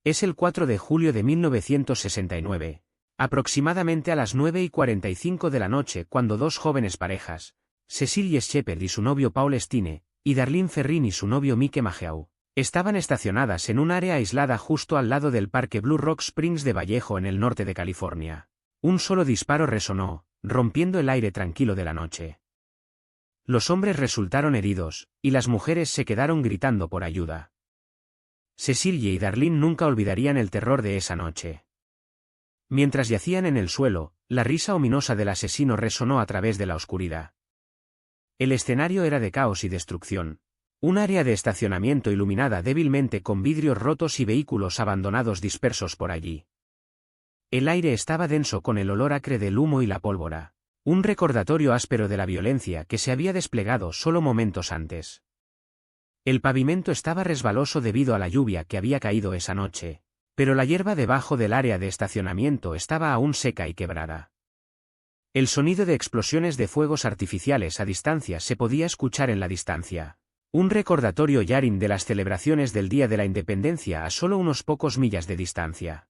Es el 4 de julio de 1969, aproximadamente a las 9:45 de la noche, cuando dos jóvenes parejas, Cecilie Shepard y su novio Paul Stine, y Darlene Ferrin y su novio Mike Mageau, estaban estacionadas en un área aislada justo al lado del parque Blue Rock Springs de Vallejo en el norte de California. Un solo disparo resonó, rompiendo el aire tranquilo de la noche. Los hombres resultaron heridos, y las mujeres se quedaron gritando por ayuda. Cecilie y Darlene nunca olvidarían el terror de esa noche. Mientras yacían en el suelo, la risa ominosa del asesino resonó a través de la oscuridad. El escenario era de caos y destrucción. Un área de estacionamiento iluminada débilmente con vidrios rotos y vehículos abandonados dispersos por allí. El aire estaba denso con el olor acre del humo y la pólvora, un recordatorio áspero de la violencia que se había desplegado solo momentos antes. El pavimento estaba resbaloso debido a la lluvia que había caído esa noche, pero la hierba debajo del área de estacionamiento estaba aún seca y quebrada. El sonido de explosiones de fuegos artificiales a distancia se podía escuchar en la distancia. Un recordatorio llarín de las celebraciones del Día de la Independencia a solo unos pocos millas de distancia.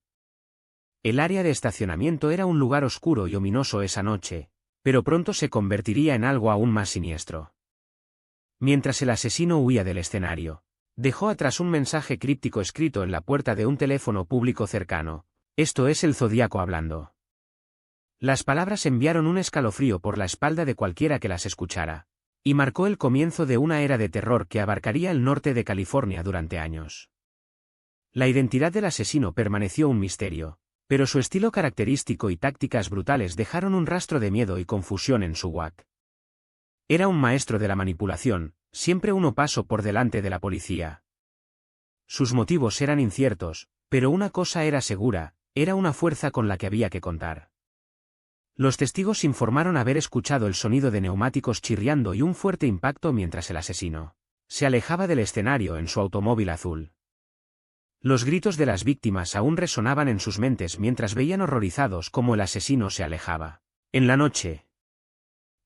El área de estacionamiento era un lugar oscuro y ominoso esa noche, pero pronto se convertiría en algo aún más siniestro. Mientras el asesino huía del escenario, dejó atrás un mensaje críptico escrito en la puerta de un teléfono público cercano: "Esto es el Zodíaco hablando". Las palabras enviaron un escalofrío por la espalda de cualquiera que las escuchara, y marcó el comienzo de una era de terror que abarcaría el norte de California durante años. La identidad del asesino permaneció un misterio, pero su estilo característico y tácticas brutales dejaron un rastro de miedo y confusión en su WAC. Era un maestro de la manipulación, siempre uno paso por delante de la policía. Sus motivos eran inciertos, pero una cosa era segura: era una fuerza con la que había que contar. Los testigos informaron haber escuchado el sonido de neumáticos chirriando y un fuerte impacto mientras el asesino se alejaba del escenario en su automóvil azul. Los gritos de las víctimas aún resonaban en sus mentes mientras veían horrorizados cómo el asesino se alejaba. En la noche,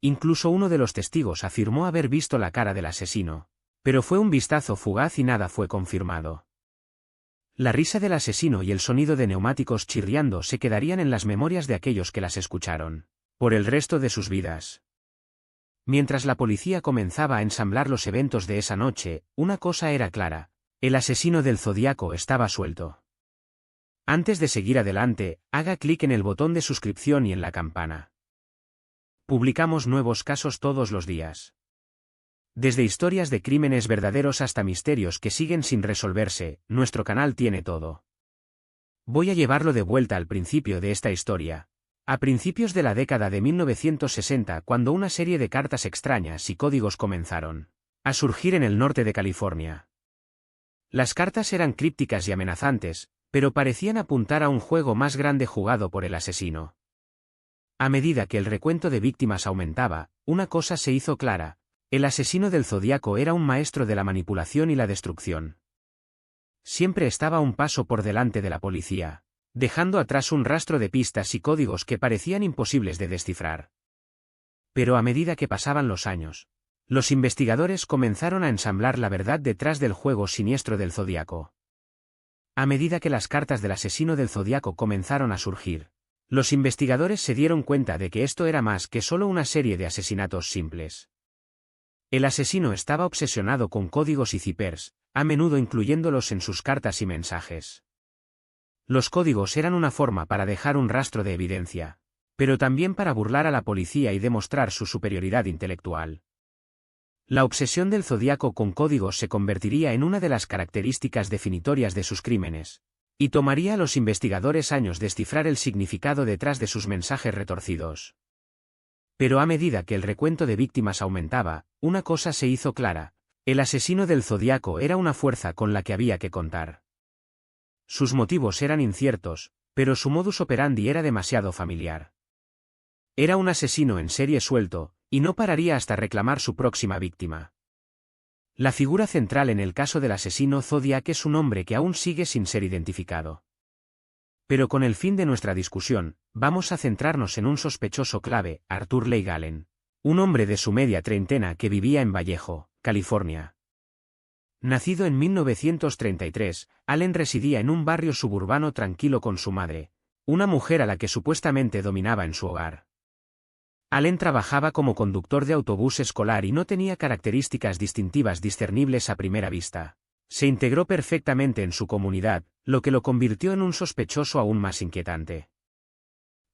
incluso uno de los testigos afirmó haber visto la cara del asesino, pero fue un vistazo fugaz y nada fue confirmado. La risa del asesino y el sonido de neumáticos chirriando se quedarían en las memorias de aquellos que las escucharon, por el resto de sus vidas. Mientras la policía comenzaba a ensamblar los eventos de esa noche, una cosa era clara: el asesino del Zodíaco estaba suelto. Antes de seguir adelante, haga clic en el botón de suscripción y en la campana. Publicamos nuevos casos todos los días. Desde historias de crímenes verdaderos hasta misterios que siguen sin resolverse, nuestro canal tiene todo. Voy a llevarlo de vuelta al principio de esta historia, a principios de la década de 1960, cuando una serie de cartas extrañas y códigos comenzaron a surgir en el norte de California. Las cartas eran crípticas y amenazantes, pero parecían apuntar a un juego más grande jugado por el asesino. A medida que el recuento de víctimas aumentaba, una cosa se hizo clara: el asesino del Zodíaco era un maestro de la manipulación y la destrucción. Siempre estaba un paso por delante de la policía, dejando atrás un rastro de pistas y códigos que parecían imposibles de descifrar. Pero a medida que pasaban los años, los investigadores comenzaron a ensamblar la verdad detrás del juego siniestro del Zodíaco. A medida que las cartas del asesino del Zodíaco comenzaron a surgir, los investigadores se dieron cuenta de que esto era más que solo una serie de asesinatos simples. El asesino estaba obsesionado con códigos y ciphers, a menudo incluyéndolos en sus cartas y mensajes. Los códigos eran una forma para dejar un rastro de evidencia, pero también para burlar a la policía y demostrar su superioridad intelectual. La obsesión del Zodíaco con códigos se convertiría en una de las características definitorias de sus crímenes, y tomaría a los investigadores años descifrar el significado detrás de sus mensajes retorcidos. Pero a medida que el recuento de víctimas aumentaba, una cosa se hizo clara: el asesino del Zodíaco era una fuerza con la que había que contar. Sus motivos eran inciertos, pero su modus operandi era demasiado familiar. Era un asesino en serie suelto, y no pararía hasta reclamar su próxima víctima. La figura central en el caso del asesino Zodiac es un hombre que aún sigue sin ser identificado. Pero con el fin de nuestra discusión, vamos a centrarnos en un sospechoso clave: Arthur Leigh Gallen, un hombre de su media treintena que vivía en Vallejo, California. Nacido en 1933, Allen residía en un barrio suburbano tranquilo con su madre, una mujer a la que supuestamente dominaba en su hogar. Allen trabajaba como conductor de autobús escolar y no tenía características distintivas discernibles a primera vista. Se integró perfectamente en su comunidad, lo que lo convirtió en un sospechoso aún más inquietante.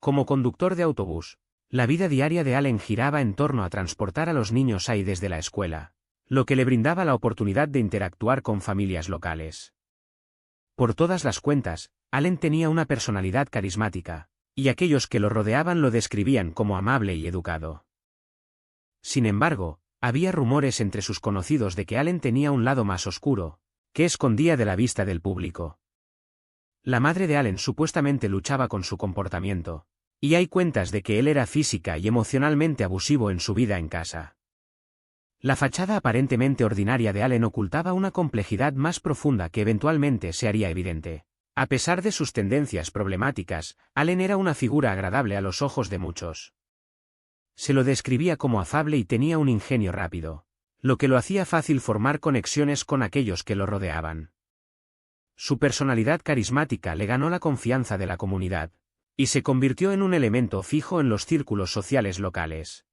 Como conductor de autobús, la vida diaria de Allen giraba en torno a transportar a los niños ahí desde la escuela, lo que le brindaba la oportunidad de interactuar con familias locales. Por todas las cuentas, Allen tenía una personalidad carismática, y aquellos que lo rodeaban lo describían como amable y educado. Sin embargo, había rumores entre sus conocidos de que Allen tenía un lado más oscuro, que escondía de la vista del público. La madre de Allen supuestamente luchaba con su comportamiento, y hay cuentas de que él era física y emocionalmente abusivo en su vida en casa. La fachada aparentemente ordinaria de Allen ocultaba una complejidad más profunda que eventualmente se haría evidente. A pesar de sus tendencias problemáticas, Allen era una figura agradable a los ojos de muchos. Se lo describía como afable y tenía un ingenio rápido, lo que lo hacía fácil formar conexiones con aquellos que lo rodeaban. Su personalidad carismática le ganó la confianza de la comunidad, y se convirtió en un elemento fijo en los círculos sociales locales.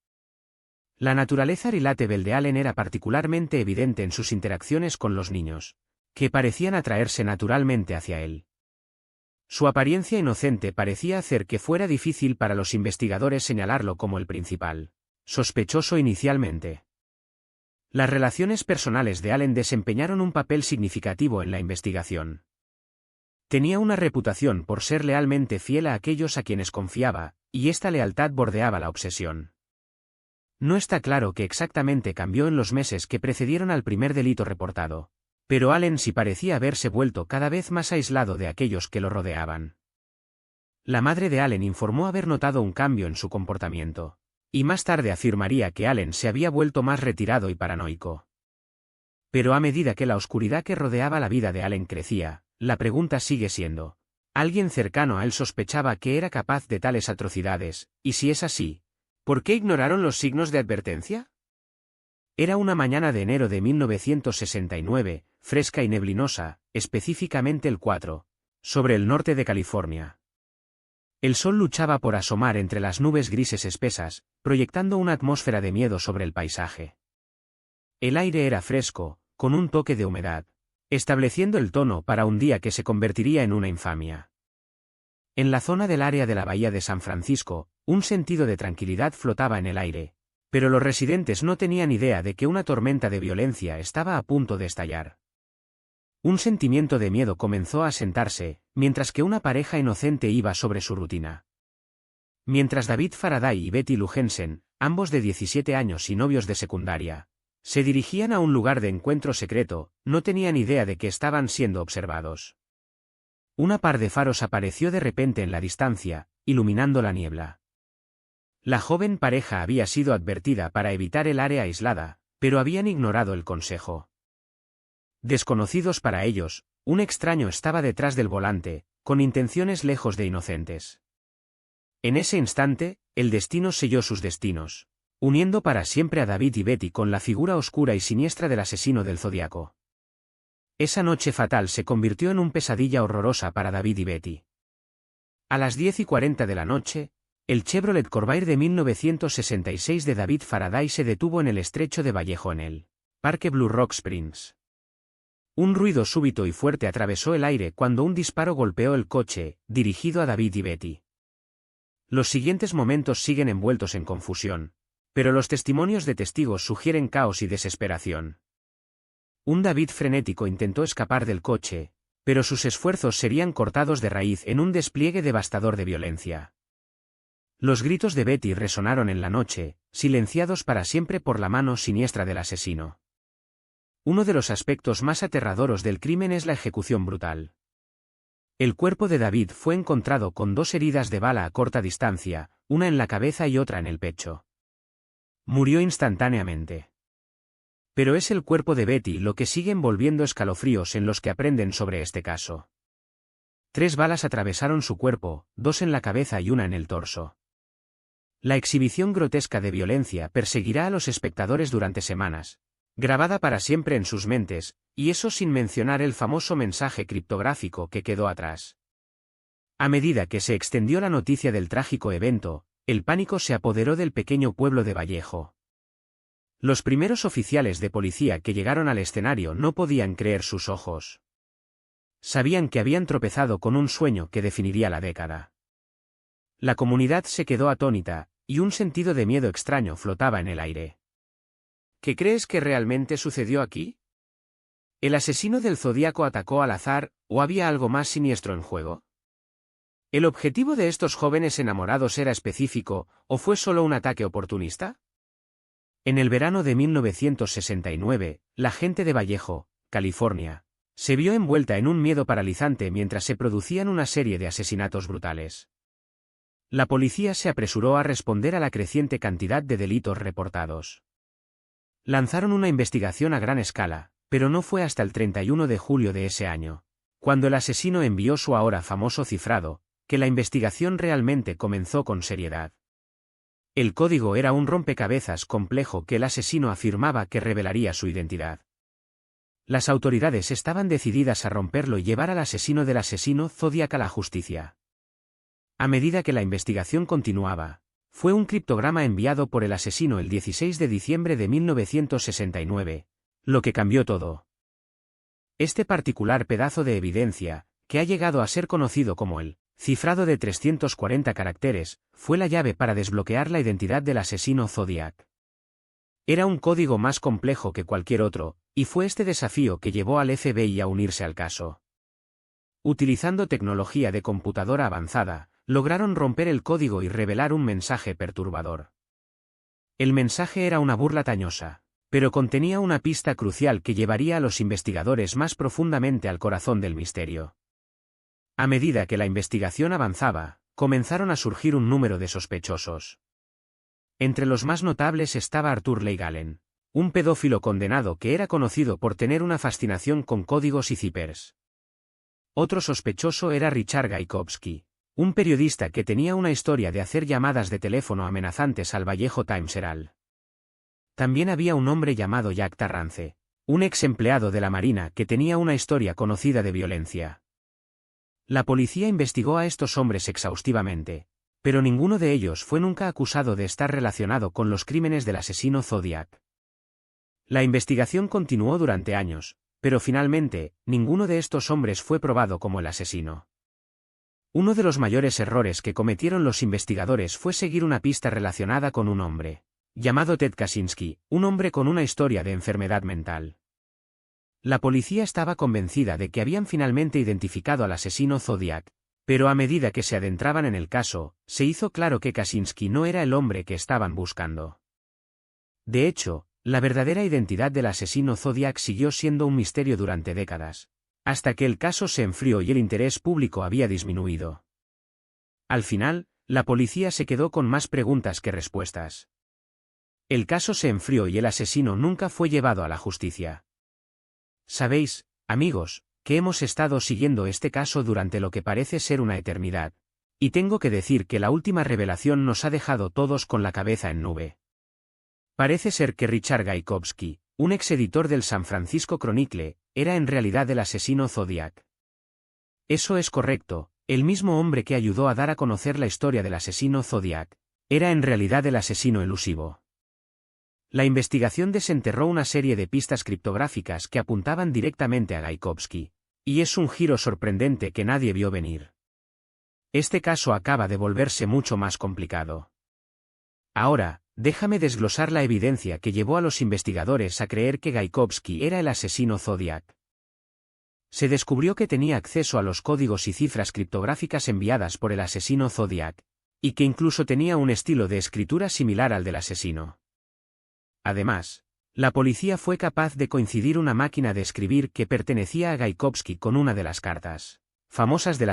La naturaleza relatable de Allen era particularmente evidente en sus interacciones con los niños, que parecían atraerse naturalmente hacia él. Su apariencia inocente parecía hacer que fuera difícil para los investigadores señalarlo como el principal sospechoso inicialmente. Las relaciones personales de Allen desempeñaron un papel significativo en la investigación. Tenía una reputación por ser lealmente fiel a aquellos a quienes confiaba, y esta lealtad bordeaba la obsesión. No está claro qué exactamente cambió en los meses que precedieron al primer delito reportado, pero Allen sí parecía haberse vuelto cada vez más aislado de aquellos que lo rodeaban. La madre de Allen informó haber notado un cambio en su comportamiento, y más tarde afirmaría que Allen se había vuelto más retirado y paranoico. Pero a medida que la oscuridad que rodeaba la vida de Allen crecía, la pregunta sigue siendo: ¿alguien cercano a él sospechaba que era capaz de tales atrocidades? Y si es así, ¿por qué ignoraron los signos de advertencia? Era una mañana de enero de 1969, fresca y neblinosa, específicamente el 4, sobre el norte de California. El sol luchaba por asomar entre las nubes grises espesas, proyectando una atmósfera de miedo sobre el paisaje. El aire era fresco, con un toque de humedad, estableciendo el tono para un día que se convertiría en una infamia. En la zona del área de la bahía de San Francisco, un sentido de tranquilidad flotaba en el aire, pero los residentes no tenían idea de que una tormenta de violencia estaba a punto de estallar. Un sentimiento de miedo comenzó a asentarse, mientras que una pareja inocente iba sobre su rutina. Mientras David Faraday y Betty Lou Jensen, ambos de 17 años y novios de secundaria, se dirigían a un lugar de encuentro secreto, no tenían idea de que estaban siendo observados. Una par de faros apareció de repente en la distancia, iluminando la niebla. La joven pareja había sido advertida para evitar el área aislada, pero habían ignorado el consejo. Desconocidos para ellos, un extraño estaba detrás del volante, con intenciones lejos de inocentes. En ese instante, el destino selló sus destinos, uniendo para siempre a David y Betty con la figura oscura y siniestra del asesino del Zodíaco. Esa noche fatal se convirtió en una pesadilla horrorosa para David y Betty. A las 10:40 de la noche, el Chevrolet Corvair de 1966 de David Faraday se detuvo en el estrecho de Vallejo en el Parque Blue Rock Springs. Un ruido súbito y fuerte atravesó el aire cuando un disparo golpeó el coche, dirigido a David y Betty. Los siguientes momentos siguen envueltos en confusión, pero los testimonios de testigos sugieren caos y desesperación. Un David frenético intentó escapar del coche, pero sus esfuerzos serían cortados de raíz en un despliegue devastador de violencia. Los gritos de Betty resonaron en la noche, silenciados para siempre por la mano siniestra del asesino. Uno de los aspectos más aterradores del crimen es la ejecución brutal. El cuerpo de David fue encontrado con 2 heridas de bala a corta distancia, una en la cabeza y otra en el pecho. Murió instantáneamente. Pero es el cuerpo de Betty lo que sigue envolviendo escalofríos en los que aprenden sobre este caso. 3 balas atravesaron su cuerpo, 2 en la cabeza y una en el torso. La exhibición grotesca de violencia perseguirá a los espectadores durante semanas, grabada para siempre en sus mentes, Y eso sin mencionar el famoso mensaje criptográfico que quedó atrás. A medida que se extendió la noticia del trágico evento, el pánico se apoderó del pequeño pueblo de Vallejo. Los primeros oficiales de policía que llegaron al escenario no podían creer sus ojos. Sabían que habían tropezado con un sueño que definiría la década. La comunidad se quedó atónita, y un sentido de miedo extraño flotaba en el aire. ¿Qué crees que realmente sucedió aquí? ¿El asesino del Zodíaco atacó al azar, o había algo más siniestro en juego? ¿El objetivo de estos jóvenes enamorados era específico, o fue solo un ataque oportunista? En el verano de 1969, la gente de Vallejo, California, se vio envuelta en un miedo paralizante mientras se producían una serie de asesinatos brutales. La policía se apresuró a responder a la creciente cantidad de delitos reportados. Lanzaron una investigación a gran escala, pero no fue hasta el 31 de julio de ese año, cuando el asesino envió su ahora famoso cifrado, que la investigación realmente comenzó con seriedad. El código era un rompecabezas complejo que el asesino afirmaba que revelaría su identidad. Las autoridades estaban decididas a romperlo y llevar al asesino del asesino Zodiac a la justicia. A medida que la investigación continuaba, fue un criptograma enviado por el asesino el 16 de diciembre de 1969, lo que cambió todo. Este particular pedazo de evidencia, que ha llegado a ser conocido como el cifrado de 340 caracteres, fue la llave para desbloquear la identidad del asesino Zodiac. Era un código más complejo que cualquier otro, y fue este desafío que llevó al FBI a unirse al caso. Utilizando tecnología de computadora avanzada, lograron romper el código y revelar un mensaje perturbador. El mensaje era una burla tañosa, pero contenía una pista crucial que llevaría a los investigadores más profundamente al corazón del misterio. A medida que la investigación avanzaba, comenzaron a surgir un número de sospechosos. Entre los más notables estaba Arthur Leigh Allen, un pedófilo condenado que era conocido por tener una fascinación con códigos y zippers. Otro sospechoso era Richard Gajkowski, un periodista que tenía una historia de hacer llamadas de teléfono amenazantes al Vallejo Times Herald. También había un hombre llamado Jack Tarrance, un ex empleado de la Marina que tenía una historia conocida de violencia. La policía investigó a estos hombres exhaustivamente, pero ninguno de ellos fue nunca acusado de estar relacionado con los crímenes del asesino Zodiac. La investigación continuó durante años, pero finalmente, ninguno de estos hombres fue probado como el asesino. Uno de los mayores errores que cometieron los investigadores fue seguir una pista relacionada con un hombre, llamado Ted Kaczynski, un hombre con una historia de enfermedad mental. La policía estaba convencida de que habían finalmente identificado al asesino Zodiac, pero a medida que se adentraban en el caso, se hizo claro que Kaczynski no era el hombre que estaban buscando. De hecho, la verdadera identidad del asesino Zodiac siguió siendo un misterio durante décadas, hasta que el caso se enfrió y el interés público había disminuido. Al final, la policía se quedó con más preguntas que respuestas. El caso se enfrió y el asesino nunca fue llevado a la justicia. Sabéis, amigos, que hemos estado siguiendo este caso durante lo que parece ser una eternidad, y tengo que decir que la última revelación nos ha dejado todos con la cabeza en nube. Parece ser que Richard Gajkowski, un ex editor del San Francisco Chronicle, era en realidad el asesino Zodiac. Eso es correcto, el mismo hombre que ayudó a dar a conocer la historia del asesino Zodiac, era en realidad el asesino elusivo. La investigación desenterró una serie de pistas criptográficas que apuntaban directamente a Gajkowski, y es un giro sorprendente que nadie vio venir. Este caso acaba de volverse mucho más complicado. Ahora, déjame desglosar la evidencia que llevó a los investigadores a creer que Gajkowski era el asesino Zodiac. Se descubrió que tenía acceso a los códigos y cifras criptográficas enviadas por el asesino Zodiac, y que incluso tenía un estilo de escritura similar al del asesino. Además, la policía fue capaz de coincidir una máquina de escribir que pertenecía a Gajkowski con una de las cartas famosas del